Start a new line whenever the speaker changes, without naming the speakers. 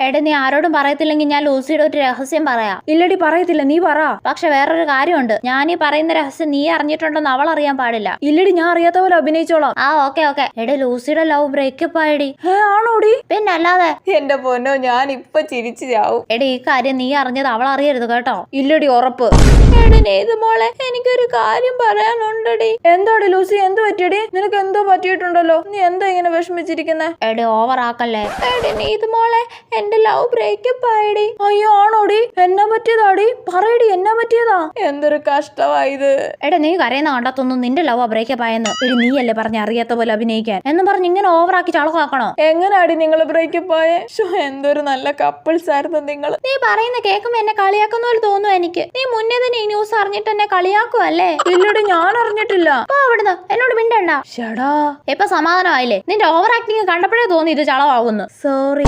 എടാ നീ ആരോടും പറയത്തില്ലെങ്കിൽ ഞാൻ ലൂസിയുടെ ഒരു രഹസ്യം പറയാം.
ഇല്ലടി പറയത്തില്ല, നീ പറ.
പക്ഷെ വേറൊരു കാര്യമുണ്ട്, ഞാൻ ഈ പറയുന്ന രഹസ്യം നീ അറിഞ്ഞിട്ടുണ്ടെന്ന് അവൾ അറിയാൻ പാടില്ല.
ഇല്ലടി, ഞാൻ അറിയാത്ത പോലെ അഭിനയിച്ചോളാം.
ആ ഓക്കെ. എടാ ലൂസിയുടെ ലവ് ബ്രേക്കപ്പ് ആയിടി.
ആണോടി?
പിന്നെ അല്ലാതെ.
എന്റെ പൊന്നോ, ഞാൻ ഇപ്പൊ ചിരിച്ചു ചാവും.
എടാ ഈ കാര്യം നീ അറിഞ്ഞത് അവൾ അറിയരുത് കേട്ടോ.
ഇല്ലടി, ഉറപ്പ്.
മോളെ എനിക്കൊരു കാര്യം പറയാനുണ്ടടി.
എന്താടി ലൂസി, എന്ത് പറ്റിയടി? നിനക്ക് എന്തോ പറ്റിയിട്ടുണ്ടല്ലോ, നീ എന്താ ഇങ്ങനെ വിഷമിച്ചിരിക്കുന്നേ?
എടി ഓവർ ആക്കല്ലേ. എടി മോളെ എന്റെ ലവ് ബ്രേക്കപ്പ് ആയിടി.
അയ്യോ ആണോടി? എന്നാ പറ്റിയതാടി? പറയടി, എന്നാ പറ്റിയതാ? എന്തൊരു കഷ്ടമായത്.
എടാ നീ കരയുന്ന കണ്ടത്തൊന്നും നിന്റെ ലവ് ബ്രേക്കപ്പ് ആയെന്ന്. എടി നീയല്ലേ പറഞ്ഞ അറിയാത്ത പോലെ അഭിനയിക്കാൻ എന്ന് പറഞ്ഞ് ഇങ്ങനെ ഓവറാക്കി ചളക്കാക്കണോ?
എങ്ങനാടി നിങ്ങൾ ബ്രേക്കപ്പ് ആയേ? എന്തൊരു നല്ല കപ്പിൾസ് ആയിരുന്നു നിങ്ങൾ.
നീ പറയുന്ന കേൾക്കുമ്പോ എന്നെ കളിയാക്കുന്ന പോലെ തോന്നുന്നു എനിക്ക്. നീ മുന്നേ തന്നെ ഈ ന്യൂസ് അറിഞ്ഞിട്ട് എന്നെ കളിയാക്കുവല്ലേ?
ഇല്ലടി, ഞാൻ അറിഞ്ഞിട്ടില്ല.
അവിടുന്ന് എന്നോട് മിണ്ടണ്ട.
ഷടാ,
ഇപ്പൊ സമാധാനമായില്ലേ? നിന്റെ ഓവർ ആക്ടിങ് കണ്ടപ്പോഴേ തോന്നി ഇത് ചളവാകുന്നു.
സോറി.